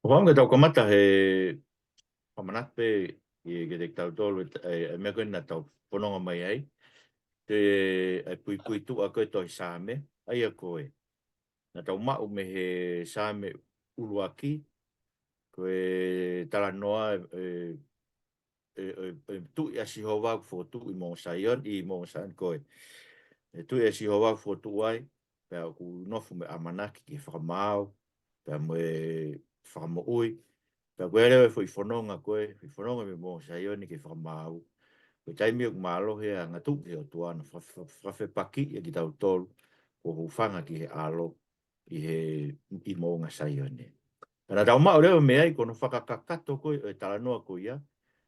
Wanga tau kamata he pamanape i ke te tau tolu e mea koe na tau pononga mai ai. Te pui pui tu a koe toi sāme, ai a koe. Na tau mau me he sāme uluaki, koe tala noa tu i asi hova fo tu i mō saion, i mō saion koe. Tu i asi hova fo tu ai, pēr ku nofu me amanaki ki whakamau, pēr me whakamo ui, pēr koe rewe fo i whanonga koe, i whanonga me mō saion i ki whakamau. Koe taimi o kumalo he a ngatu he o tuana, whawhe paki e ki tau tolu, ko hufanga ki he alo, i mō ngā saion e. Nā tau mao rewa me ai, kono whakakakato koe, e tala noa koe ia,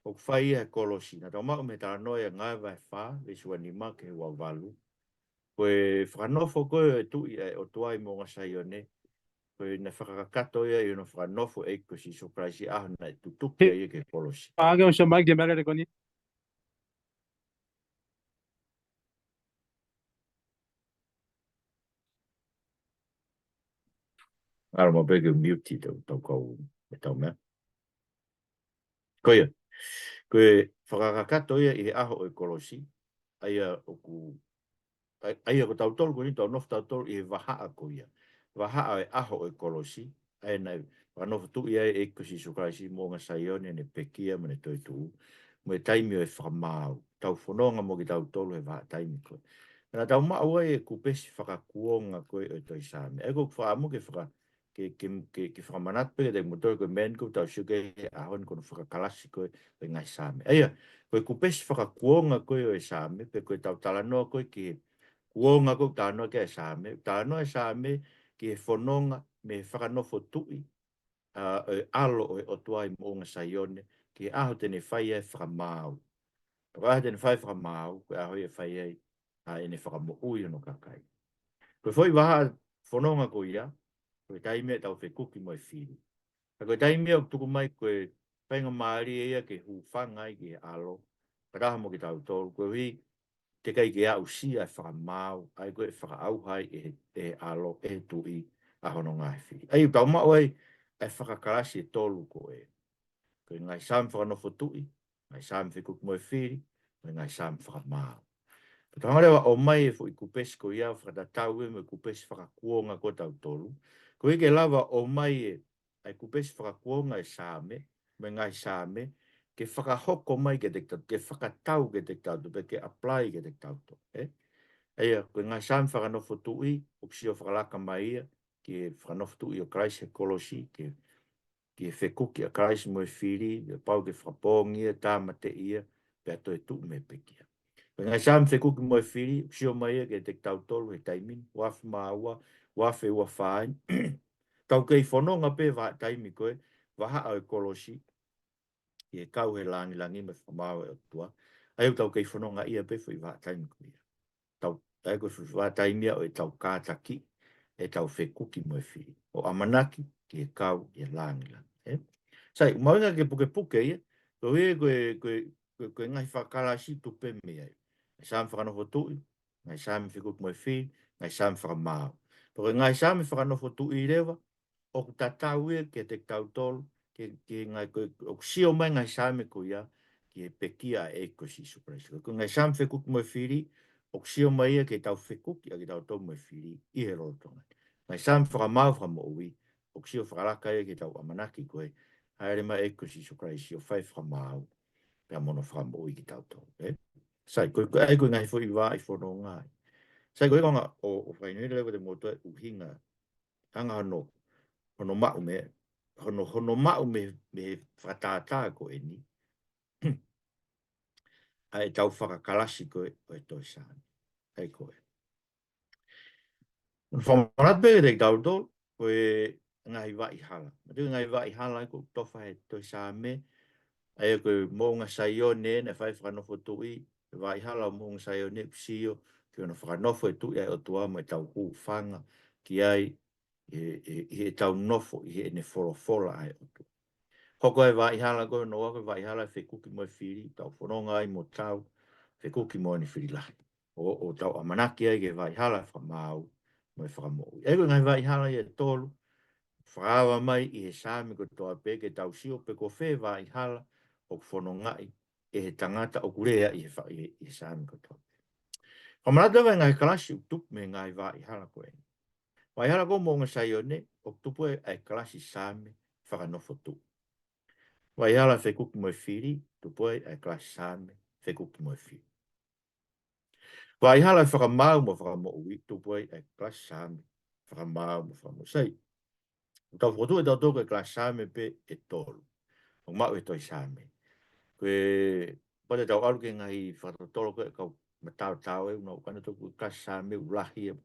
o whai e kolosi. Nā tau mao me tala noa e ngai vai whā, le sua ni ma ke wau walu. Koe whakanofo koe e tui e o tuai mō ngā saione, koe na whakakakato ia i no whakanofo e ko si surprise i ahana e tutuki e ke kolosi. Paga o chamar que mera reconi. Ara mo peke mute tau kau e tau mea. Koe, koe whakakakato ia i aho e kolosi, aia o ku ai ko tau tolu ko ni tau nof tau tolu i wahaa ko ia. Wahaa e aho e kolosi, ai nei wanof tu ia e ko si sukaisi mo nga saione ne pekia mene toi tu. Mo e taimi o e whakamau. Tau whanonga mo ki tau tolu e waha taimi ko. Nā tau maa e ku pesi whakakuonga koe o toi sāme. E ko whaamu ke whaka ke whakamanat pe te motor ko men ko tau suke ahon kono whakakalasi koe e ngai sāme. Aia, koe ku pesi whakakuonga koe o e sāme, pe koe tau talanoa koe ki kuonga ko tānoa ke e sāme. Tānoa e sāme ki e whanonga me whakanofo tui alo o e otuai mo ngā saione ki aho tene whai e whakamau. Aho tene whai whakamau, koe aho e whai e ene whakamo ui no kakai. Koe whoi waha whanonga ko ia, koe taimea tau whekuki mo e whiri. Koe taimea o tuku mai koe whainga maari e ia ke hu whangai ki e alo. Karaha mo ki tau tolu, koe hui te kai ke au sia e whakamau, ai koe whakaauhai e alo e tui a hono ngai whi. Ai tau mau ai e whakakarasi e tolu ko e. Koe ngai sam whakanofo tui, ngai sam whikuk mo e whiri, koe ngai sam whakamau. Ka rewa o mai e fo i kupesi ko ia whakatatau e me kupesi whakakuonga ko tau tolu. Ko ike lava o mai e ai kupesi whakakuonga e sāme, me ngai sāme, ke whakahoko mai ke te tau, ke whakatau ke te tau, pe ke apply ke te tau to. Eia, koe ngai sāme whakanofo tui, o kisio whakalaka mai ia, ke whakanofo tui o Christ e kolosi, ke whekuki a Christ mo e whiri, ke pau ke whakapongi ia, tāmate ia, pe ato e tu me pekia. Ngai sāme whekuki mo e whiri, o kisio mai ia ke te tau tolu e taimin, wafi māua, wafi ua whain, tau kei whanonga pe wa taimi koe, waha au e kolosi, i e kau he langi me whamau e otua, ai tau kei whanonga ia pe whi wa taimi koe. Tau tai koe whi wa taimi o e tau kātaki, e tau whekuki mo e whiri. O amanaki, ki e kau i e langi. Sai, maunga ke puke ia, koe ngai whakalasi tupe me ai. Ngai sāme whakanofo tui, ngai sāme whikuki mo e whiri, ngai sāme whakamau. Koe ngai sāme whakanofo tui i rewa, o ku tatau ia ke te tau tolu, ke ngai koe, o sio mai ngai sāme ko ia, ki e pekia e ko si surprise. Koe ngai sāme whikuki mo e whiri, o sio mai ia ke tau whikuki a ki tau tolu mo e whiri, i he rotonga. Ngai sāme whakamau whakamo ui, o sio whakalaka ia ke tau amanaki koe, haere mai e ko si surprise, o whai whakamau, pia mono whakamo ui ki tau tolu. Sai, koe ai koe ngai fo i wā i whono ngai. Sai koe konga o whainui lewa te motua uhinga, tanga hono mau me, hono mau me whatātā ko e ni. Ai tau whakakalasi koe o e toi sāni. Ai koe. Whamanat pēke te tau tō, koe ngai wā i hala. Matu ngai wā i hala ko tofa he toi sāme, ai koe mō ngā saio ne, ne whai whakanofo tui, wā i hala mō ngā saio ne psio, ki ona whakanofo e tui ai o tua mai tau hu whanga, ki ai e tau nofo i he ne wholofola ai o tua. Hoko e wā i hala koe no wako wā i hala whekuki mo e whiri, tau whanonga ai mo tau, whekuki mo e ni whiri lahi. O tau amanaki ai ke wā i hala whamau mo e whakamau. Ego ngai wā i hala i e tolu, whaawa mai i he sāme ko toa pe ke tau sio pe ko whewha i hala o whono ngai e he tangata o kurea i he sāme ko toa. Whamarata wai ngai kalasi o tup me ngai wā i hala koe. Wai hala ko mo ngā sai o ne o tupu e kalasi sāme whakanofo tu. Wai hala whekuki mo e whiri, tupu e kalasi sāme whekuki mo e whiri. Wai hala whakamau mo whakamo ui, tupu e kalasi sāme whakamau mo whakamo sei. Tau whotu e tau toko e kalasi sāme pe e tolu. O mau e toi sāme. Koe, pate tau alu ke ngai whakatotolo koe kau matau tau e, unau kana toko kalasi sāme ulahi e.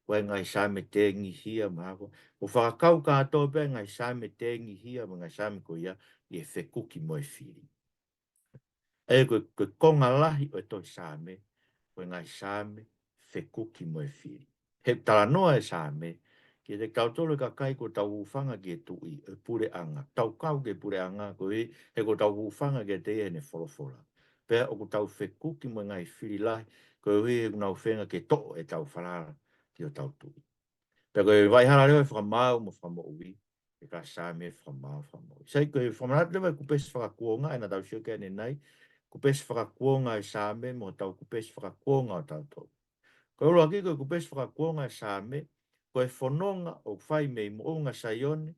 Koe ngai sāme tengi hia mahako. O whakakau kātou pe ngai sāme tengi hia ma ngai sāme ko ia i e whekuki mo e whiri. E koe konga lahi o e toi sāme, koe ngai sāme whekuki mo e whiri. He tala noa e sāme, ki te kautolo ka kai ko tau ufanga ki e tui, e pure anga. Tau kau ke pure anga, ko he ko tau ufanga ki e te e ne wholofola. Pea o ko tau whekuki mo ngai whiri lahi, ko he nau whenga ke to e tau whalala ki o tau tui. Pea koe vai hana lewa whakamau mo whamo ui, e ka sāme whakamau whamo. Sei koe whamanat lewa kupesi whakakuonga, e na tau sio kene nei, kupesi whakakuonga e sāme, mo tau kupesi whakakuonga o tau tau. Koe ulo aki koe kupesi whakakuonga e sāme, koe whanonga o whai mei mo unga saione,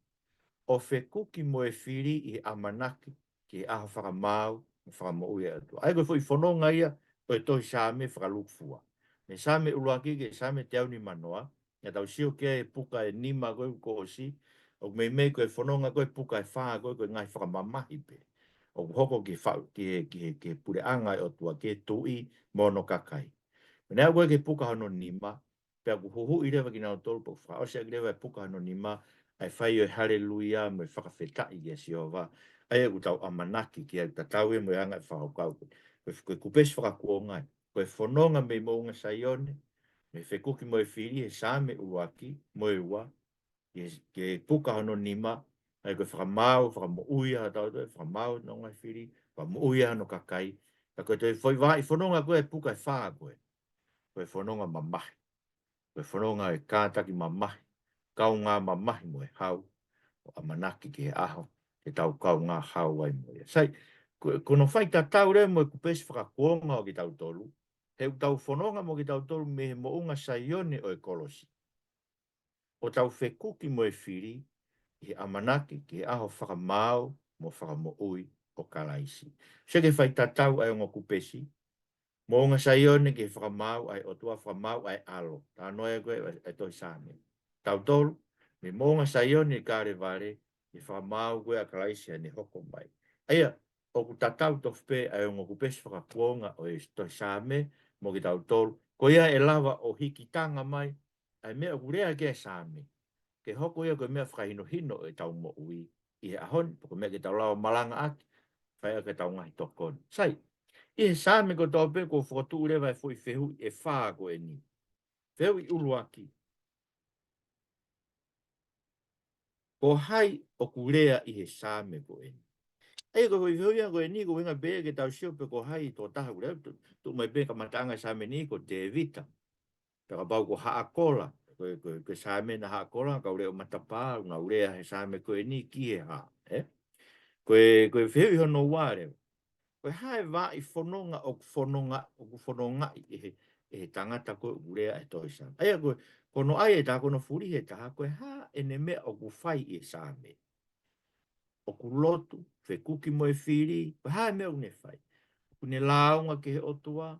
o whekuki mo e whiri i amanaki ki e aha whakamau mo whakamo ui e atua. Ai koe fwoi whanonga ia, o e tohi sāme whakalukfua. Me sāme ulo aki ke sāme te au ni manoa, nga tau sio kia e puka e nima koe ko o si, o mei mei koe whanonga koe puka e whaa koe ngai whakamamahi pe. O hoko ki pure anga e o tua, ki e tui mono kakai. Nea koe ke puka hano nima, pea ku huhu i rewa ki nao tolu po wha, o sea ki rewa e puka hano nima, ai whai o haleluia, mo e whakawhetai ki a siova, ai e utau amanaki ki a tatau e mo e anga e whakakau. Koe kupesi whakakuo ngai, koe whanonga me mo unga saione, me whekuki mo e whiri e sāme uaki, mo e ua, ke puka hano nima, ai koe whakamau, whakamo uia, tau toi, whakamau no ngai whiri, whakamo uia no kakai, ta koe te whanonga koe puka e whaa koe, koe whanonga mamahi, koe whanonga e kātaki mamahi, kau ngā mamahi mo e hau, o amanaki ki he aho, e tau kau ngā hau wai mo ia. Sai, kono whai ta tau re mo e kupesi whakakuonga o ki tau tolu, he tau whanonga mo ki tau tolu me he mo unga saione o e kolosi. O tau whekuki mo e whiri, i amanaki ki he aho whakamau mo whakamo ui o kalaisi. Seke whai ta tau ai o ngā kupesi, mo nga saione ke whakamau ai o tua whakamau ai alo. Tā noe koe e toi sāme. Tau tolu, me mo nga saione ka re vare, i whakamau koe a kalaisia ni hoko mai. Aia, o ku tatau tofpe ai o ngoku pesi whakapuonga o e toi sāme, mo ki tau tolu, ko ia e lava o hikitanga mai, ai mea kurea ke sāme. Ke hoko ia koe mea whakahino hino e tau mo ui, i he ahon, poko mea ke tau lawa malanga aki, whai a ke tau ngahi tokon. Sai, i he sāme ko tau pe ko whakatu urewa e fwoi whehu e whaa ko e ni. Whehu i uluaki. Ko hai o kurea i he sāme ko e ni. Ei ko whehu ia ko e ni ko winga bea ke tau sio pe ko hai i tō taha kurea. Tu mai pe ka matanga sāme ni ko te evita. Pe ka bau ko haakola. Ko sāme na haakola ka ureo matapā, una urea he sāme ko e ni ki he haa. Ko whehu i hono wāre. Koe hae wā i whanonga o whanonga i he tangata koe urea e toi sāme. Aia koe, kono ai e tā kono furi he taha, koe hā e ne mea o ku whai i e sāme. O ku lotu, whe kuki mo e whiri, koe hae mea une whai. O ku ne launga ke he otua,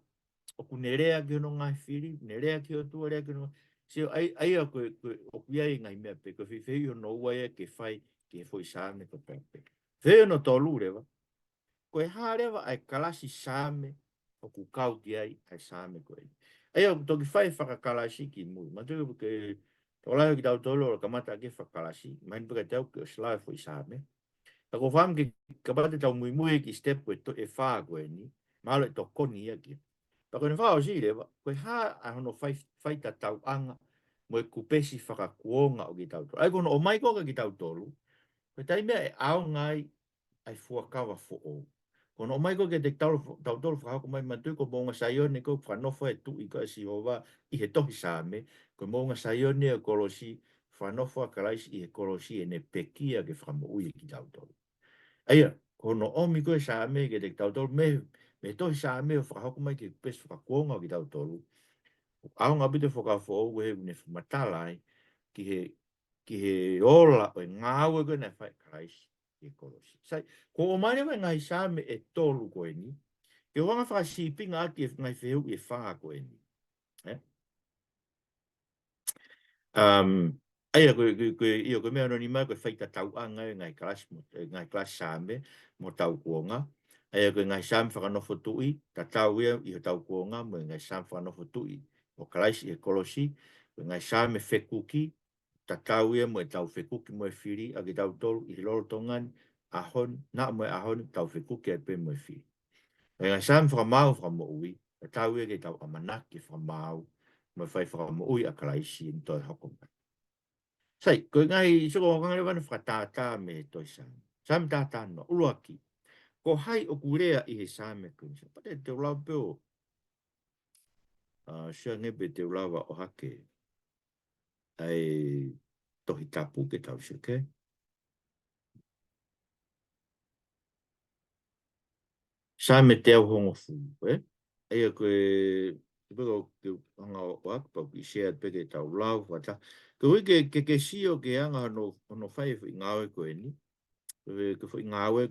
o ku ne rea ki hono ngai whiri, ne rea ki otua, rea ki hono... Sio, aia koe, o ku iai ngai mea pe, koe whiwhi hono ua ia ke whai ki he whoi sāme ko pepe. Wheo no tolu rewa, koe hārewa ai kalasi sāme o ku kau ki ai sāme koe. Ai au toki whai whakakalasi ki mui. Ma tuku ke tolai ki tau tolo o kamata ke whakalasi. Main puka tau ki o slai fwoi sāme. Ta ko wham ki kapate tau mui mui ki step koe to e whaa koe ni. Mahalo e to koni ia ki. Ta koe ni whaa o si rewa. Koe hā a hono whai ta tau anga mo e kupesi whakakuonga o ki tau tolo. Ai kono o mai koka ki tau tolo. Koe taimea e ao ngai ai fuakawa fo o. Kono mai ko ke te tau tolu whakako mai matu ko monga saione ko whanofo e tu i ka si hova i he tohi sāme, ko monga saione e kolosi whanofo a kalaisi i he kolosi e ne pekia ke whakamoui ki tautolu. Aia, kono omi koe sa me ke te tautolu me tohi sa me o whakahoko mai ke pesu whakakuonga ki tautolu. Aonga bite whakafo o he une whamatalai ki he ola o ngā ue koe nei whai kalaisi i he kolosi. Sai, ko o mai mai ngai sa me e tolu koe ni, ke wanga whakasipinga ati e ngai wheu i e whanga koe ni. Aia ko mea no ni mai ko faita tau anga ngai klas same mo tau kuonga. Aia ko ngai same whakanofo tui, ta tau ia i tau kuonga mo ngai same whakanofo tui. O kalaisi e kolosi, ngai same whekuki, ta tau ia mo tau whekuki mo e whiri, a ki tau tolu i loro tongan, ahon, na mo e ahon, tau whekuki e pe mo e whiri. Ngai same whakamau whakamo ui, ta tau ia ki tau amanaki whakamau, mo fai whakamo ui a kalaisi in toi hokomai. Sai, ko ngai soko ngai wana whakatata me toi sam. Sam tata no, uruaki. Ko hai o kurea i he same kunsa. Pate te ulau peo. Sia ngebe te ulawa o hake. Ai tohi tapu ke tau se, ke? Same te au hongo fu, eh? Eia koe, peko ke hanga o hake, ki sea peke tau lau, wata. Ko hui ke sio ke anga no whai i ngawe koe ni. Ke fo ngawe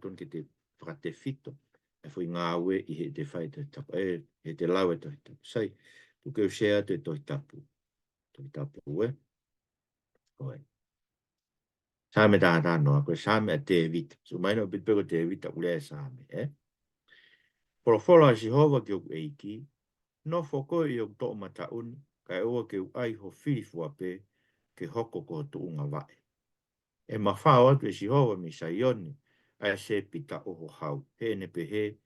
ton ke te whakate fito e fo ngawe i he te whai te tapu he te lau e tohi tapu sai tu ke usea te tohi tapu koe same tā no koe same a te vita so mai no bitpeko te vita ule same Polofola si hova ki oku eiki no foko i oku tō matauni kai oa ke u ai ho whirifua pe ke hoko ko tu unga wae e mawhao atu e si hova mi sa ioni ai se pita oho hau he ne pe he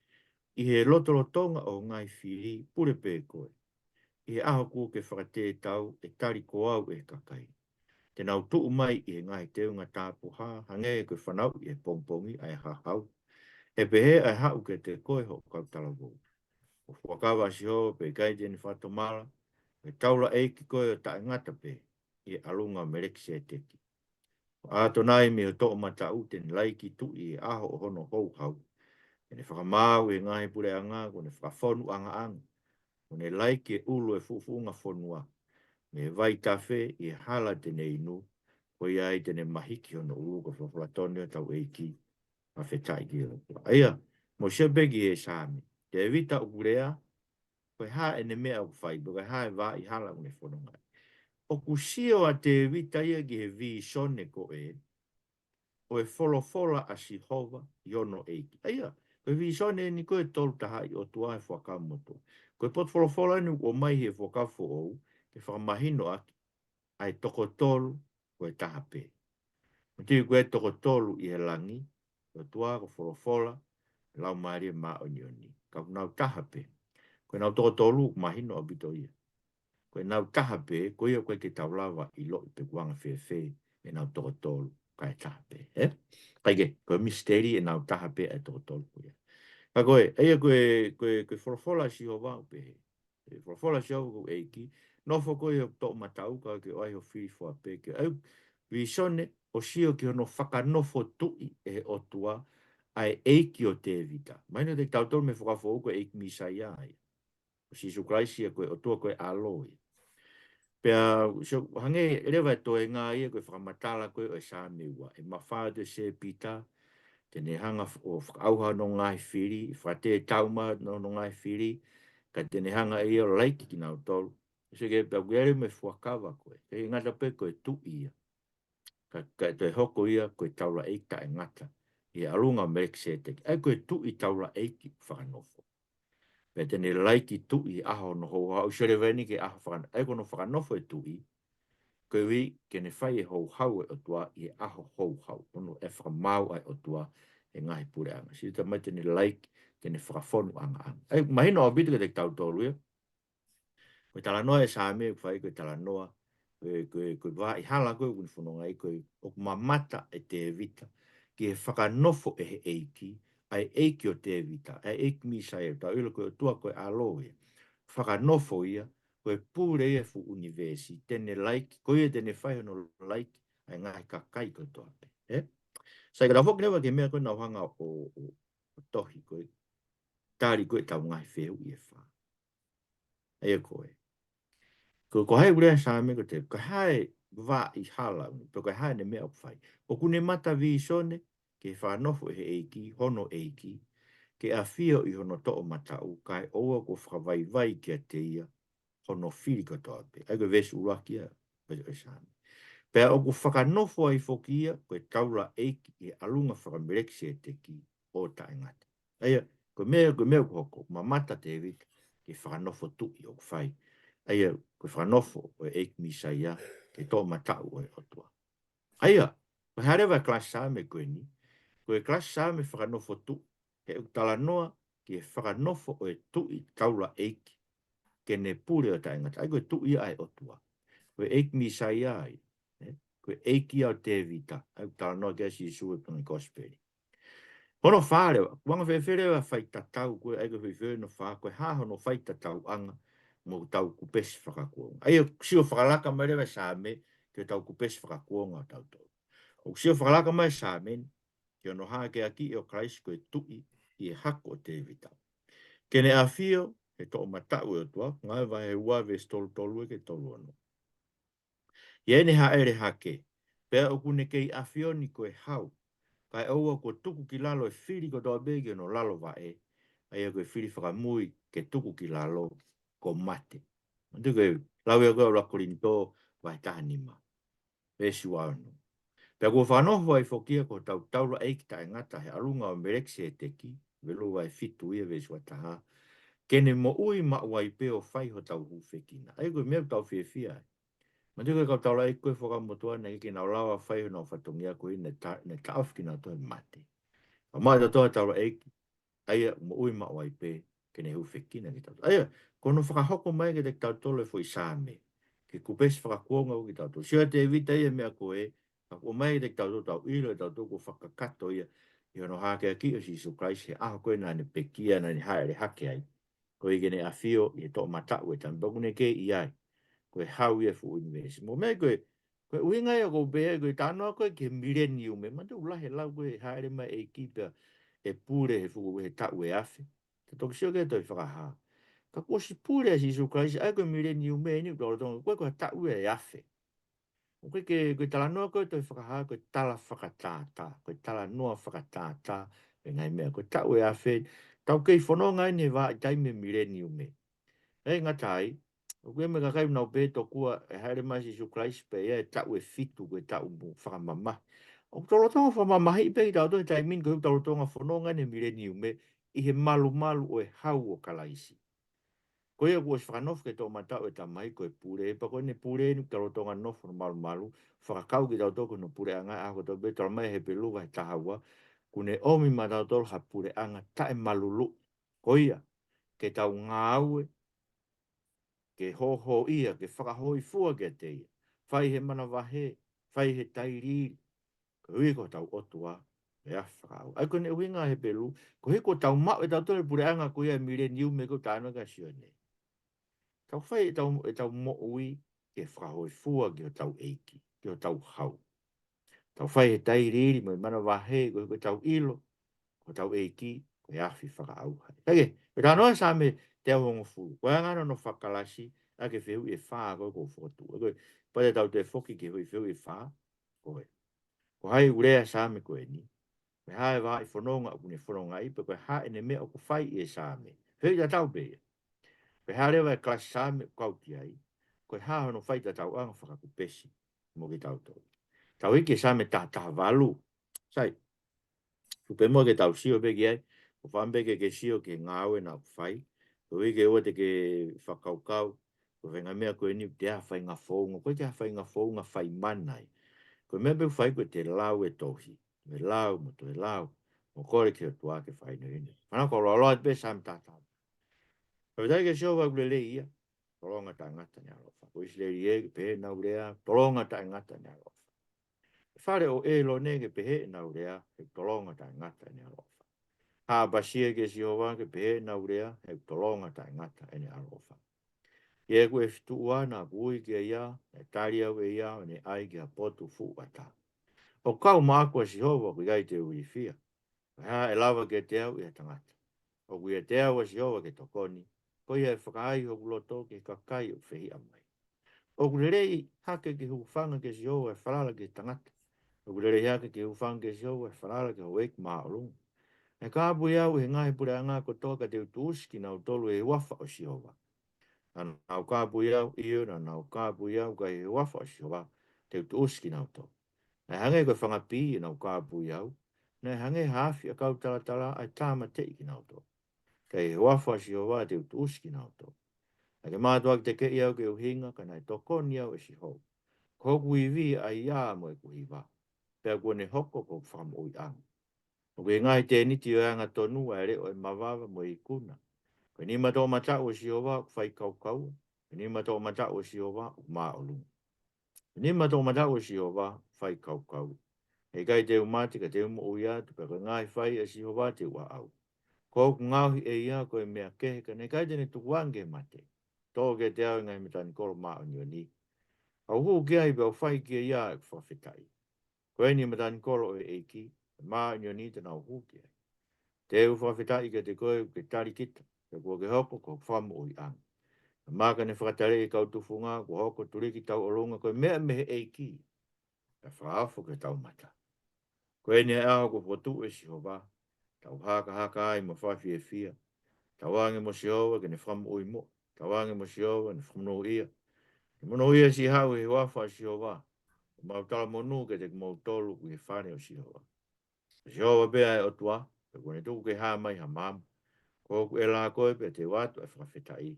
i he lotolotonga o ngai whiri pure pe koe. I he aho kua ke whakate tau e tari ko au e kakai. Te nau tuu mai i he ngai teunga tāpu ha, hange e koe whanau i he pongpongi ai ha hau. E pe he ai hau ke te koe ho kau talago. O whakawa si ho pe kai teni whatomala, e taula e ki koe o tae ngata pe, i e alunga mereki se teki. A tonai me o tō mata u ten laiki tu i e aho o hono hou hau. E ne whakamau e ngai pure anga, ko ne whakafonu anga anga. Ko ne laike ulu e fufunga fonua. Me vai tafe i hala tene inu, ko ia i tene mahiki ono ulu ko whawhatonio tau eiki, a whetai ki o. Aia, mo sebegi e sāmi, te evita ukurea, ko ha e ne mea u whai, ko ha e wā i hala une whanonga. O kusio a te evita ia ki he vi sone ko o e wholofola a si hova i ono eiki. Aia, koe vi sone ni koe tolu tahai o tua e whakamoto. Koe pot wholofola ni o mai he whakafo ou, ke whakamahino aki, ai toko tolu koe tahape. Mati koe toko tolu i he langi, o tua ko wholofola, lau maari e maa onioni. Ka nau tahape. Koe nau toko tolu, mahino o bito ia. Koe nau tahape, koe ia koe ke taulawa i lo i pe kuanga whewhe, e nau toko tolu kai tahape. Kaike, koe misteri e nau tahape e toko tolu koe. Ka koe, eia koe wholofola si ho wau pe he. Wholofola si ho koe eiki, no foko i o tō matau ka ke oai ho whiwhua pe ke au. Vi sone o sio ki ono whakanofo tui e o tua ai eiki o te evita. Maina te tautoro me whakafo ko eiki misai ai. O si su kraisi e koe o tua koe aloi. Pea, so hange rewa to e ngā ia koe whakamatala koe o e sā meua. E mawhāte se pita, tene hanga o whakauha no ngai whiri, whate tauma no ngai whiri, ka tene hanga ia o laiki ki nau tolu. Se ke pia kuere me whakawa koe. E ngata pe koe tu ia. Ka te hoko ia koe taula eika e ngata. I alunga merek se teki. Ai koe tu i taula eiki whakanofo. Pe tene laiki tu i aho no hou hau. Sere veni ke aho whakanofo. Ai kono whakanofo e tu i. Koe wi ke ne whai e hou hau e o tua i aho hou hau. Ono e whakamau ai o tua e ngahi pure anga. Si ta mai tene laiki tene whakafonu anga anga. Ai mahino o bitu ke te tau tolu ia. Koe tala noa e sāme, koe koe tala noa, koe wā i hala koe kuni whanonga i koe o mamata e te evita, ki he whakanofo e he eiki, ai eiki o te evita, ai eiki mi sa e tau ilo koe o tua koe aloe, whakanofo ia, koe pūre e fu universi, tene like, koe tene whai no like, ai ngai ka kai koe toa pe. Sai ka whoki newa ke mea koe na hanga o tohi koe, tāri koe tau ngai wheu i e wha. E koe. Ko hai urea sa me ko te, ko hai wā i hala, ko hai ne mea o whai. O kune mata vi sone, ke whanofo e eiki, hono eiki, ke a whio i hono to o matau, kai oa ko whakawai ki a te ia, hono whiri ko toa pe. Ai ko vesu urakia, e sāne. Pea o ku whakanofo ai whokia, koe taula eiki e alunga whakamereksi e te ki o ta ingata. Aia, ko mea ko hoko, ma mata te vita, ke whakanofo tuki o whai. Aia, ko whanofo o eiki misaia, ke tō matau o e otua. Aia, ko harewa klas me koe ni, ko e klas me whakanofo tu, he utala noa, ke whakanofo o e tui taula eiki, ke ne pure o ta ingata. Ai koe tui ai otua. Ko eiki misaia ai, ko eiki au te vita, au tala noa kia si sue pungi kosperi. Hono whārewa, wanga whewherewa whai tatau koe, ai koe whewhere no whā, koe hāho no whai tatau anga, mo tau kupesi whakakuonga. Ai o sio whakalaka mai rewa sā me, ke tau kupesi whakakuonga o tau tau. O sio whakalaka mai sā me, ke ono hā ke aki o Christ koe tui i e hako o te vita. Kene a whio, he to o matau e o tua, ngai wa he ua ve stolu tolu e ke tolu ano. Iene ha ere hake, pea o kune kei a whio ni koe hau, kai aua ko tuku ki lalo e whiri ko toa bege no lalo wa e, ai a koe whiri whakamui ke tuku ki lalo ko mate. Mantu koe lau e koe rakorin tō vai tahanima. Pesu anu. Pea ko whanoho ai whokia ko tau taura eiki ta ngata he arunga o mereksi e teki, velo vai fitu ia vesu ataha, kene mo ui ma wai peo whai ho tau hufekina. Ai koe mea tau whiawhia ai. Mantu koe kau taura eiki koe whakamotua na ike na lawa whai ho na whatongia koe ne taofkina toi mate. O mai toa taura eiki, aia mo ui ma wai pe, kene hufekina ki tau. Aia, kono whakahoko mai ke te tau tole fo i sāme, ke kupesi whakakuonga o ki tau tole. Sia te evita ia mea koe, o mai te tau tau ilo, tau tau ko whakakato ia, i ono hake a ki o si Isu Christ, he aho koe nani pekia, nani haere hake ai, koe i gene a fio, i to matau e tan, bakune ke i ai, koe hau ia fu universi. Mo mea koe, koe uinga ia ko bea, koe tānoa koe ke millennium, me mante ulahe lau koe haere mai e kipa, e pure he fuku he tau e afe. Te toki sio ke toi whakaha. Ka kua si pure a si Isu Christ, ai koe millennium me ni, koe koe tau e afe. O koe tala noa koe toi whakaha, koe tala whakatātā, koe tala noa whakatātā, e ngai mea, koe tau e awhi, tau kei whanonga ne wā i taime millennium me. E ngatai, o koe me kakai nau pēto kua e haere mai si Isu Christ pe e tau e fitu, koe tau mu whakamamahi. O tolotonga whamamahi i pei tau toi taimin, koe tolotonga whanonga ne millennium me, i he malu malu o e hau o kalaisi. Koe e kua whakanofu ke tō matau e tamai koe pure, e pa koe ne pure ni karo tonga nofu no malu malu, whakakau ki tau tōku no pure anga, a ko tō be tōra mai he peluwa he tahawa, kune omi ma tau tōru ha pure anga, tae malulu, koia, ke tau ngā aue, ke ho ho ia, ke whakahoi fua ke te ia, whai he mana wahe, whai he tairiri, ko hui ko tau otua, e a whakau. Ai kone uinga he pelu, ko he ko tau mau e tau tōre pure anga koia mire niu me ko tāna ka sione. Tau whai e tau mo ui ke whahoi fua ki o tau eiki, ki o tau hau. Tau whai e tai riri mo i mana wahe ko tau ilo, ko tau eiki, ko e awhi whakaau hai. Hake, e tā noa sa me te ahongo fu. Ko e ngana no whakalasi, a ke whehu e whaa ko ko whotu. Ko pai tau te whoki ke hui whehu e whaa, ko e. Ko hai urea sa me ko e ni. Me hae wā i whanonga o kune whanonga i, pe ko e hae ne mea o ko whai e sa me. Whehu i tau bea. Pe harewa e klasi sāme o kauti ai, koe haho no whaita tau anga whakakupesi mo ki tau tau. Tau ike sāme tā walu. Sai, tupe mo ke tau sio peki ai, o whambeke ke sio ke ngāwe na whai, ko ike ua te ke whakaukau, ko whenga mea koe ni te a whai ngā whaunga, koe te a whai ngā whaunga whai manai. Koe mea pe whai koe te lau e tohi, me lau mo to e lau, mo kore ke o tuake whai no ine. Mana ko roa pe sāme tātau. Pero dai ke sio wa kulele ia, tolonga ta ngata ni alofa. Ko isleri e ke pehe na urea, tolonga ta ngata ni alofa. Whare o e lo ne ke pehe na urea, he tolonga ta ngata ni alofa. Ha basie ke si hoa ke pehe na urea, he tolonga ta ngata ni alofa. Ia koe fitua na kui ke ia, e tari au e ia, ne ai ke a potu fu ata. O kau mākua si hova kui gai te ui fia. Ha e lava ke te au i a tangata. O kui e te au a si hova ke tokoni. Ko ia e whakaai o kuloto ke kakai o whihi amai. O kurerei hake ke hufanga ke si hova e whalala ke tangata. O kurerei hake ke hufanga ke si hova e whalala ke hoek maa olunga. E ka apu iau he ngahi pure anga ko toka te utuuski na utolu e wafa o si hova. Na nau ka apu iau iyo na nau ka apu iau ka e wafa o si hova. Te utuuski na utolu. Na hange koe whangapi na ka apu iau. Na hange hafi a kau tala ai tāma te iki na utolu. Ka e wafa si hova te utuuski na utolu. Na ke mātua ki te ke iau ke uhinga ka nai tokoni iau e si hou. Koku i vi a ia mo e kuhiwa. Pea kua ne hoko ko wham ui anga. O ke ngai te niti o anga tonu a reo e mawawa mo i kuna. Ko ni mato mata o si ova whai kau kau. Ko ni mato mata o si ova maa olu. Ko ni mato mata o si ova whai kau kau. E kai te umati ka te umu uia tu ka ngai whai a si ova te ua au. Ko ku ngauhi e ia ko e mea kehe ka ne kai te ne tukuange mate. Tō ke te au ngai mitani koro maa o ni. Au hu kia i bau whai kia ia e whawhetai. Ko e ni matani koro e eiki. Maa o ni te nau hu kia. Te u whawhetai ke te koe ke tari kita. Te kua ke hoko ko whamu o i anga. Maka ne whakatare i kau tufunga, ko hoko turiki tau olunga, koe mea mehe eiki. Ka whaafo ke tau mata. Koe ne aho ko potu e si hova. Tau haka ai mo whawhi e fia. Tau ange mo si hova ke ne whamu o i mo. Tau ange mo si hova ne whamu o ia. Ke mono ia si hau e wafa si hova. Mau tala monu ke te mau tolu ku he whane o si hova. Si hova bea e otua. Ke kone tuku ke haa mai ha mamu. Ko ku e la koe pe te watu e whawhetai.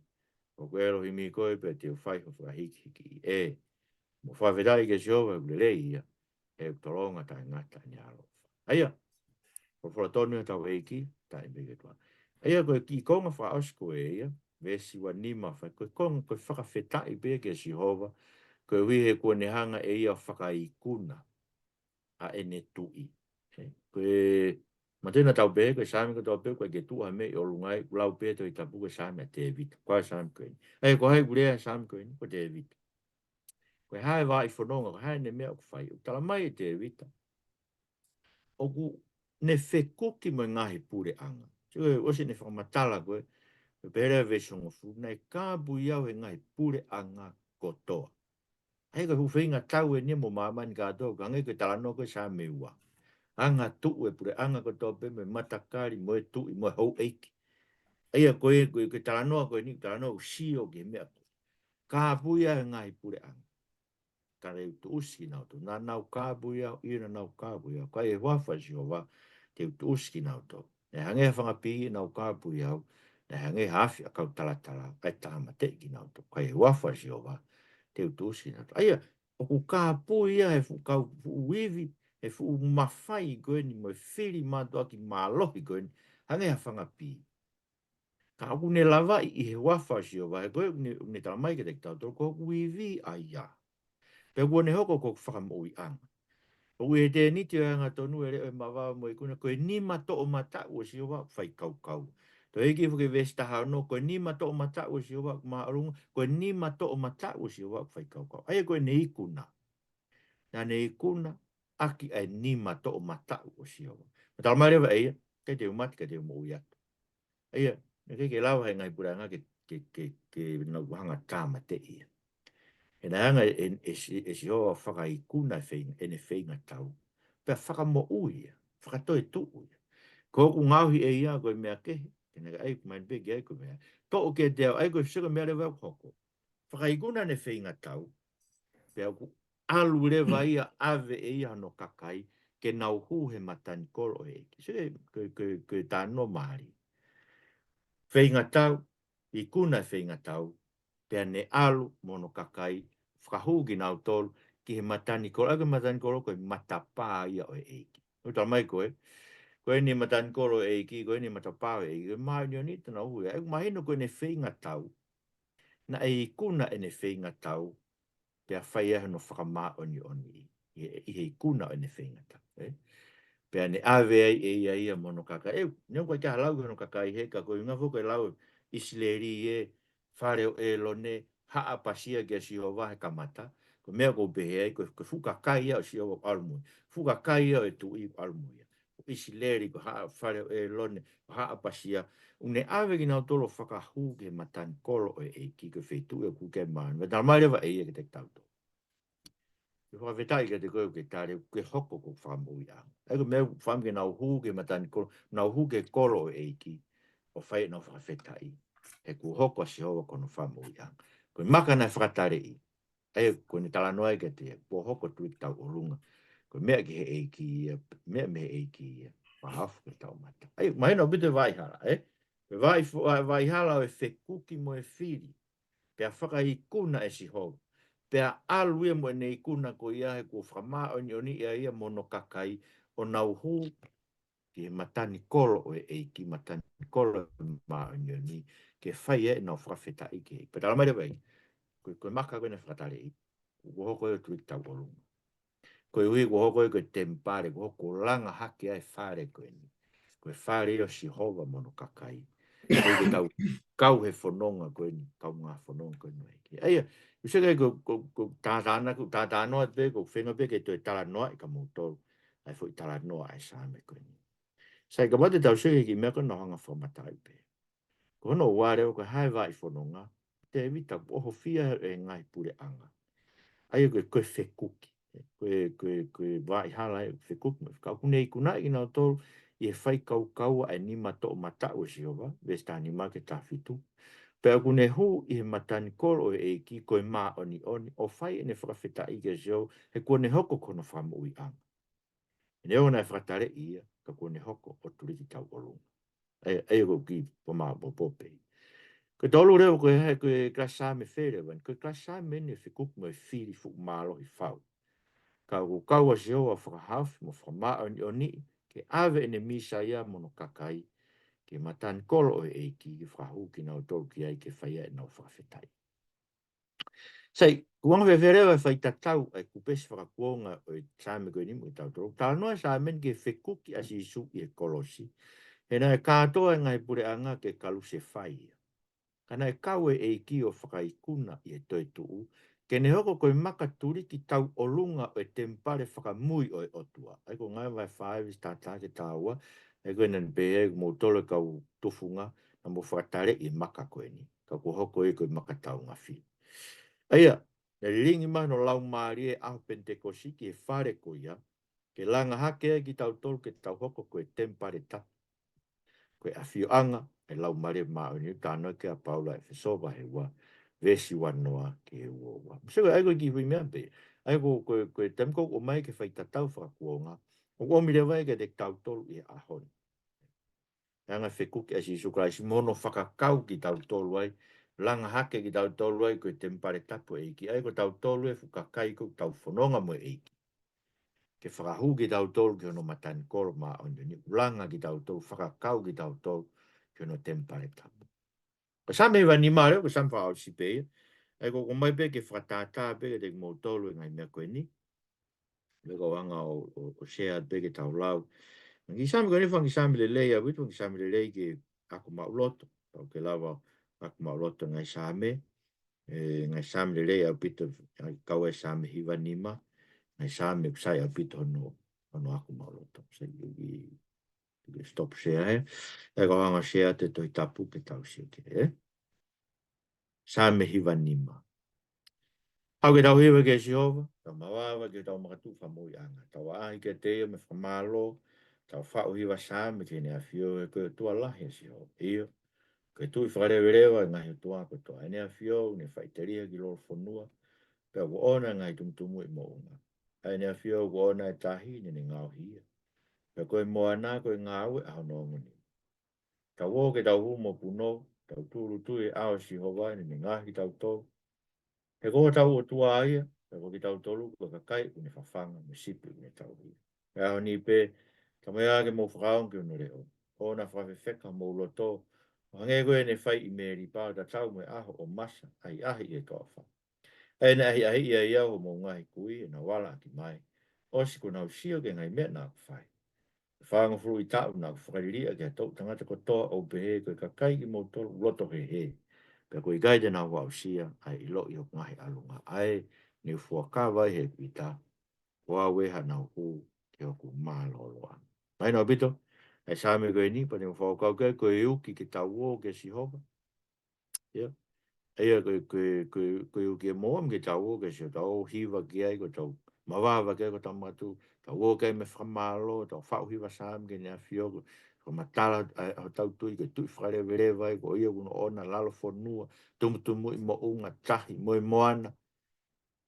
Ko ku e rohi mi koe pe te whai ho whahiki hiki. E, mo whawhetai ke si hova ku le ia. E toronga tai ngata ni alo. Aia, ko wharatonu e tau eiki, tai mbege tua. Aia, koe ki konga wha ausko e ia. Vesi wa nima whai. Koe konga koe whakawhetai pe ke si hova. Koe wihe kua ne hanga e ia whakai kuna. A ene tui. Koe... Ma tēnā tau pē, koe sāmi ko tau pē, koe ke tua me i olungai, lau pē tau i tapu koe sāmi a te evita. Koe sāmi koe ni. Ei, koe hei kurea sāmi koe ni, koe te evita. Koe hae wā i whanonga, koe hae ne mea o whai. O tala mai e te evita. O ku ne whekuki mo ngahi pure anga. Koe osi ne whakamatala koe, koe pērea vesongo fu, nei kāpu iau he ngahi pure anga kotoa. Hei koe huwhinga tau e ni mo mamani kātoa, kange koe tala no koe sāmi ua. Anga tu e pure anga ko tope me matakari mo e tu i mo hau eiki. Aia koe koe talanoa koe ni talanoa si o ke mea koe. Ka puia e ngai pure anga. Ka reu tu uski nau tu. Nā nau ka puia, ina nau ka puia. Ka e wafa si o wa te tu uski nau tu. Ne hange whanga pi nau ka puia au. Ne hange hafi a kau talatala. Kai tāma te ki nau tu. Ka e wafa si o wa te tu uski nau tu. Aia, o ku ka puia e fu kau uivi e fu mawhai koe ni mo e whiri mātua ki mālohi koe ni, hange ha whangapi. Ka aku ne lava i he wafa si o wahe koe, ne tala mai ke te kitau tō, ko kui vi a ia. Pe kua ne hoko ko whakamo i anga. O ui he te niti o anga tonu e reo e mawawa mo i kuna, koe ni mato o mata ua si o wa, whai kau kau. Tō eki fuke vesta hao no, koe ni mato o mata ua si o wa, maa arunga, koe ni mato o mata ua si o wa, whai kau kau. Aia koe ne ikuna. Nā ne ikuna, aki ai ni mato o mata o si o. Ma tala mai rewa eia, kei te umati ka te umo ui atu. Eia, ne kei ke lau hai ngai puranga ke nau hanga tāma te ia. E nā hanga e si hoa whaka ikuna e ne whainga tau. Pea whaka mo ui ia, whaka toi tu ui. Ko ku ngauhi e ia koe mea kehe, ke nega ei kumain peki ei koe mea. Tō o ke te au, ei koe whika mea rewa koko. Whaka ikuna ne whainga tau, pea ku alu rewa ia ave e ia no kakai, ke nau hu he matani koro e ki. Sike koe tāno maari. Whainga tau, i kuna whainga tau, pea ne alu mono kakai, whakahu ki nau tolu, ki he matani koro. Ake matani koro koe matapā ia o e eiki. Uta mai koe, koe ni matani koro e eiki, koe ni matapā o e eiki. Mai ni o ni tana hui. Ake mahino koe ne whainga tau, na e kuna e ne whainga tau, pea whai ahe no whakamā oni oni i he kuna o ne whainga tau. Pea ne ave ai e ia ia mono kaka. Neu koe kia halau koe no kaka i he, ka koe inga fuko e lau isileri e, whare o e lo ne, haa pasia ke si hova he kamata, ko mea ko behe, ko fuka kai o si hova almui, fuka kai o e tu i almui, ko isi leri ko haa whare e lone, ko haa pasia, une ave ki nau tolo whakahu ke matani kolo o e eiki, ko whetu e ku ke maan, me tala mai rewa e ia ke te tauto. Ke whawhetai ke te koe ke tare, ke hoko ko whamui a. Eko mea wham ke nau hu ke matani kolo, nau hu ke kolo o e eiki, o whai nau whawhetai. He ku hoko si hova kono whamui a. Koe maka nai whakatare i. E koe ni tala noai ke te, po hoko tui tau o runga. Koe mea ki he eiki ia, mea me he eiki ia. Mahafu ke tau mata. Ai, mahina o bite vaihala, eh? Vaihala o e whekuki mo e whiri. Pea whaka i kuna e si hou. Pea alu ia mo e nei kuna ko ia he kua whamaa o ni oni ia ia mono kakai o nau hū ki he matani kolo o e eiki matani kolo o maa o ni oni ke whai e nau whakawheta i ke. Pea tala mai wei, koe maka koe na whakatare i. Ko hoko e tui tau o lunga. Koe hui ko hoko e koe tempare, ko hoko langa hake ai whare koe ni. Koe whare o si hova mono kakai. Koe ke tau kau he whanonga koe ni, kau ngā whanonga koe ni. Eia, usa kai ko tātāna, ko tātānoa te, ko whenga pe ke toi tala noa i ka mūtou. Ai fo i tala noa ai sāme koe ni. Sai ka wate tau seke ki mea koe no hanga whamatai pe. Ko hono wāre o ka hae wā i whanonga, te evita oho fia e ngai pure anga. Ai koe koe whekuki. Koe wā i hala e whekuki. Kau kune i kuna i nao tolu, i e whai kau kaua e nima to o mata o si hova, vesi tā nima ke tā whitu. Pea kune hu i he matani kolo o e ki koe mā oni oni, o whai e ne whakawhita i ke sio, he kone hoko kono whamu i anga. E ne ona e whakatare ia, ka kone hoko o turiki tau o lunga. E ko ki po mā po popei. Ko tolu reo koe hae koe klasa me where wan, koe klasa me ne whikuk mo e whiri fuk mālo i whau. Ka ko kaua se o a whakahawhi mo whamaa o ni, ke ave ene misa ia mono kakai, ke matani kolo o e eiki, ke whahu ki nau tolu ki ai ke whaia e nau whakawhetai. Sei, kuanga whewherewa e whai tatau ai kupesi whakakuonga o e tāme koe ni mo i tau tolu. Tā noa sa men ke whikuki asi isu i e kolosi. He nai kātoa ngai pure anga ke kalu se whaia. Kana e kaue e ki o whakaikuna i e toi tuu, ke ne hoko koe maka turi ki tau o lunga o e tempare whakamui o e otua. Ai ko ngai vai whaevis tātā ke tāua, e koe nan pēe mō tole kau tufunga, na mō whakatare i maka koe ni. Ka ko hoko e koe maka tau ngawhi. Aia, ne ringi mano lau maari e aho pentekosi ki e whare ko ia, ke langa hake ki tau tolu ke tau hoko koe tempare tapu. Koe a whio anga, e lau mare maa ni tāna ke a paula e whesoba he wa, vesi wanoa ke he ua ua. Msego ai koe ki hui mea pe, ai koe temko o mai ke whai tatau whakakuonga, o kua mire vai ke te tau tolu i ahon. Anga whekuki asi sukrai si mono whakakau ki tau tolu ai, langa hake ki tau tolu ai koe tempare tapu eiki, ai koe tau tolu e fukakai koe tau whanonga mo eiki. Ke whakahu ki tau tolu ki hono matani koro maa onyo ni ulanga ki tau tolu, whakakau ki tau tolu ki hono tempare tapu. Ka sa mei wani maa reo, ka sa mwha au si pei, ai ko mai pe ke whakatata pe ke te mo tolu e ngai mea koe ni, me ko anga o shea pe ke tau lau. Ngi sa mi koe ni whangi sa mi le lei a witu, ngi sa mi le lei ke aku maa uloto, tau ke lawa aku maa uloto ngai sa me, ngai sa mi le lei a witu, kau e sa mi hiwa nima, ngai sa mi kusai a witu hono aku maa uloto. Sa i stop share he, e ko anga share te toi tapu ke tau si ke, sa me hiwa nima. Hau ke tau hiwa ke si hova, tau mawawa ke tau makatu whamui anga. Tau ahi ke te ia me whamalo, tau whau hiwa sa me ke ne a fio e koe tua lahi si hova. Iyo, koe tui whakarewe rewa e ngahi tua koe toa. E ne a fio, ne whaiteria ki lor whanua, pia ko ona ngai tumtumu i mo unga. E ne a fio ko ona e tahi, ne ngau hia. Pia koe moa nā koe ngāwe a hono nguni. Tau o ke tau humo puno, tau tūru tui ao si hova, ne ngahi tau tau. He koho tau o tua aia, he koho ki tau tolu, ko kakai, une whawhanga, me sipi, une tau hia. He aho ni pe, ka mea ake mō whakaon ki unu reo. O na whawhewheka mō loto, hange koe ne whai i meri pāo ta tau me aho o masa, ai ahi e toa wha. E na ahi ahi ia iau mō ngahi kui, e na wala ki mai. O si ko nau sio ke ngai mea nā whai. Whaanga furu i tau nā whakariria ke tau tangata ko toa o pehe koe kakai ki mō tolu loto he he. Pe koe gai tena wau sia, ai ilo i o ngahi alunga. Ai, ni fuakawa he kuita, wa weha na hu ke o ku māloloa. Mai no bito, ai sa me koe ni, pa ni fuakau koe uki ke tau o ke si hoba. Yeah. Eia koe uki e moa mke tau o ke si tau hiva ki ai ko tau mawawa ke ko tau matu, tau o ke me whamalo, tau whau hiva sa mke ni a fiogo, ko matala o tau tui ke tui whare vere vai, ko ia kuno ona lalo whanua, tumutumu i mo unga tahi, mo i moana.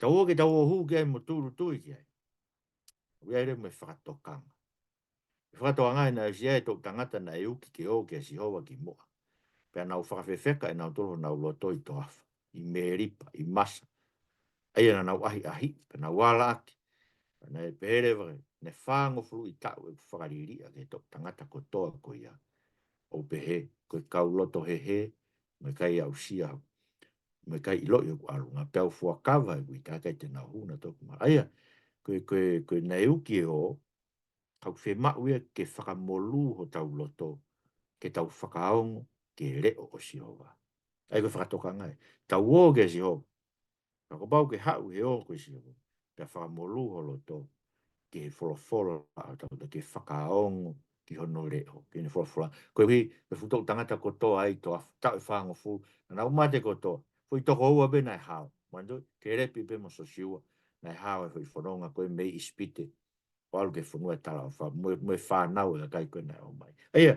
Tau o ke tau o hu ke ai mo turu tui ki ai. Uere me whakatokanga. Whakatoanga ina si ai tō tangata na e uki ke o ke si hoa ki moa. Pea nau whakawhewheka e nau toro nau loto i toafa, i meripa, i masa. Aia nau ahi ahi, pe nau wala ati. Na e pehere vare, ne whango furu i tau e whakariri a ke tō tangata ko toa ko ia. O pehe, ko i kau loto he he, me kai au sia, me kai ilo i o alunga, pea u fuakawa e kui takai te nau huna tōku mara. Aia, koe nei uki e o, kau whe mau ia ke whakamolu ho tau loto, ke tau whakaongo, ke reo o si hova. Ai koe whakatoka ngai. Tau o ke si hova. Ka pau ke hau he o koe si hova. Ke whakamolu ho loto, ke wholofolo a tau ke whakaongo, ki hono reo, ke ni wholofolo. Koe hui, me futok tangata kotoa ai toa, tau e whango fu, na umate kotoa. Fui toko ua be nai hao. Mandu, ke repi be mo so siua, nai hao e hui whanonga koe mei ispite, wal ke whanua tala o wha, mwe whanau e kai koe nai o mai. Eia,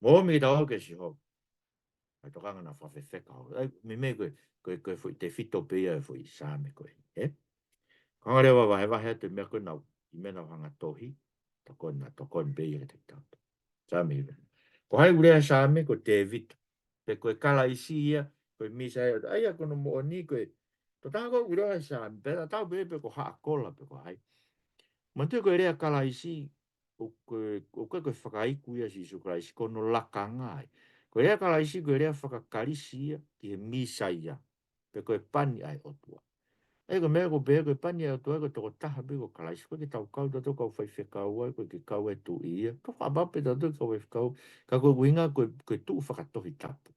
mo mi tau ke si ho. Ai tokanga na whawhewheka ho. Ai, me koe fui te fito pia e fui sāme koe. Eh? Kanga rewa wahe wahe te mea koe nau, i mena whanga tohi, toko na pia e te tau. Sāme i mena. Ko hai urea sāme ko te vita. Pe koe kala isi ia, koe misa e, ai a kono mo o ni koe, to tāko urea sāme, pe tau pe ko haa kola pe ko hai. Man te koe rea kala isi, o koe whakaiku ia si su kala isi, kono laka ngai. Koe rea kala isi, koe rea whakakarisi ia, ki he misa ia, pe koe pani ai otua. Ei ko mea ko pēr koe pani ai otua, koe toko taha pe ko kala isi, koe ki tau kau tato kau whai whekau ai, koe ki kau e tu ia, ko whabape tato kau whekau, ka koe kuinga koe tu whakatohi tapu.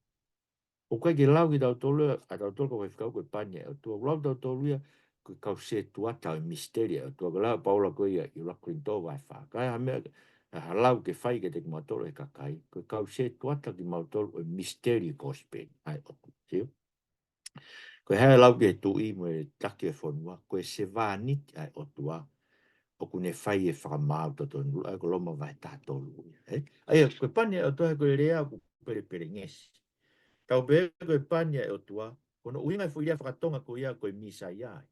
O kai ke lau ki tau tolu, a tau tolu kau whekau koe pani ai otua, lau tau tolu ia, koe kau se tuata o misteria o tua la paula koe ia i rakrin tō vai wha. Kai ha mea ha lau ke whai ke te ki mautoro e kakai. Koe kau se tuata ki mautoro o misteri gospel. Ai o tio. Koe hea lau ke tu i mo e take e whanua. Koe se vānit ai o tua. O kune whai e whakamau to tonu. Ai ko loma vai tātolu. Ai koe pani o tua koe rea ku pere pere ngesi. Tau pere koe pani o tua. Kono uhinga i fuiria whakatonga ko ia koe misa iai.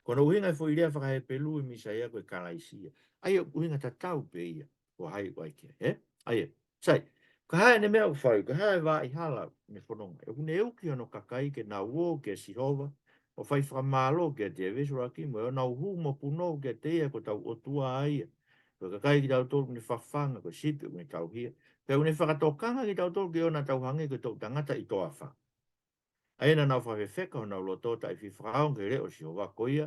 Kono uhinga i fuiria whakahe pelu i misa ia koe kalaisia. Ai uhinga ta tau pe ia. Ko hai wai kia. Ai sai. Ka hae ne mea whai. Ka hae wā i hala me whanonga. E kune euki ano kakai ke nā uo ke sihova. O whai whakamalo ke te evesu raki mo. E nā uhu mo puno ke te ia ko tau otua aia. Ko kakai ki tau tolu ni whawhanga ko sipi kune tau hia. Pe kune whakatokanga ki tau tolu ki ona tau hangi ko tau tangata i toa wha. Aina nau whawhewheka o nau lotota i whiwhakaong ke reo si o wakoia,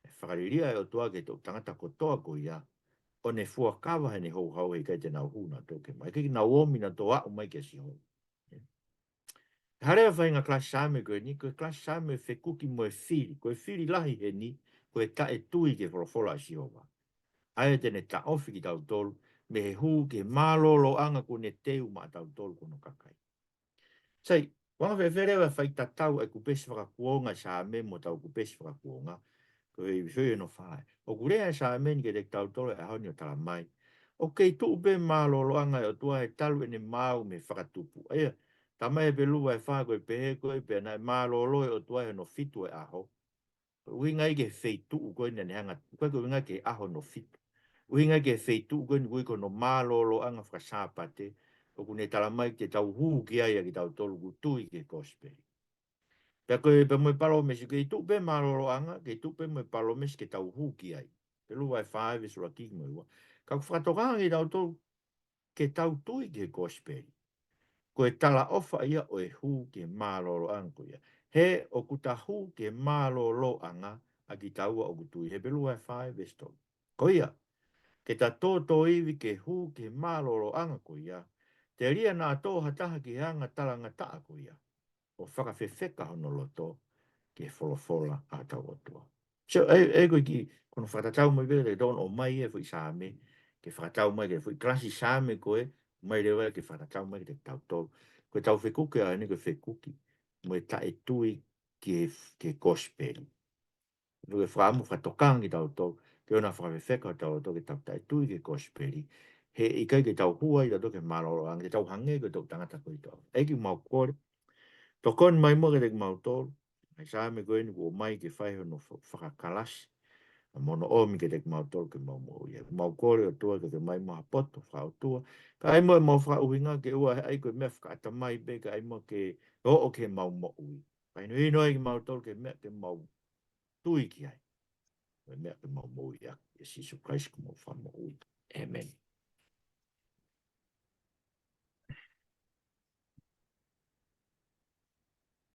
e whakariria e o toa ke tō tangata ko toa ko ia, o ne fua kawa he ne hou hau e kai te nau hūna tōke mai, kei nau omi na toa o mai ke si hou. Harea whai ngā klasi sāme koe ni, koe klasi sāme whekuki mo e whiri, koe whiri lahi he ni, koe ta e tui ke wholofola si hova. Aia tene ta ofi ki tau tolu, me he hū ke mālolo anga ko ne teu ma tau tolu kono kakai. Sai, wanga whewhere wa whai tatau e kupesi whakakuonga sa me mo tau kupesi whakakuonga. Ko hei whiwhi no whae. O kurea sa me ni ke te tau tolo e haoni o tala mai. O kei tu upe maa lolo anga e o tua he talu e ne mau me whakatupu. Aia, tamai e pelua e whaa koe pehe koe pe na maa lolo e o tua he no fitu e aho. Uinga i ke whei tu u koe nene hanga. Koe koe inga ke aho no fitu. Uinga i ke whei tu u koe ni koe ko no maa lolo anga whakasāpate. O kune tala mai te tau huu ki aia ki tau tolu ku tui ke kosperi. Pea koe pe moe palo mesi, ke i tupe maroro anga, ke i tupe moe palo mesi ke tau huu ki ai. Pe lua e whae sura ki moe ua. Ka whakatokanga ki tau tolu ke tau tui ke kosperi. Koe tala ofa ia o e huu ke maroro anga ko ia. He o kuta huu ke maroro anga a ki taua o kutui. He pe lua e whae vesto. Ko ia, ke ta tō iwi ke huu ke maroro anga ko ia. Te ria nā tō hataha ki hanga talanga taa ko ia. o whakawhewheka hono loto ke wholofola a tau atua. So, e koe ki, kono whakatau mai vere don o mai e fui sāme, ke whakatau mai ke fui klasi sāme koe, mai rewa ke whakatau mai ke tau tau. Koe tau whekuke a ene koe whekuki, mo e ta e tui ke gospel. Koe whaamu whatokangi tau tau, ke ona whakawhewheka tau tau ke tau ta e tui ke gospel. He i kai ke tau hua i tau ke maloro, ang ke tau hange ke tau tangata koe tau. Eki mau kore, tokon mai mo ke te mau tolu, ai sa me koe ni ko mai ke whai hono whakakalasi, a mono o mi ke te mau tolu ke mau mo ia. Mau kore o tua ke te mai mo hapoto, whao tua. Ka ai mo e mau whauhinga ke ua he ai koe mea whakaata mai be ka ai mo ke o ke mau mo ui. Pai no ino ai ke mau tolu ke mea ke mau tui ki ai. Mea ke mau mo ia. Jesu Christ ke mau wha mo ui.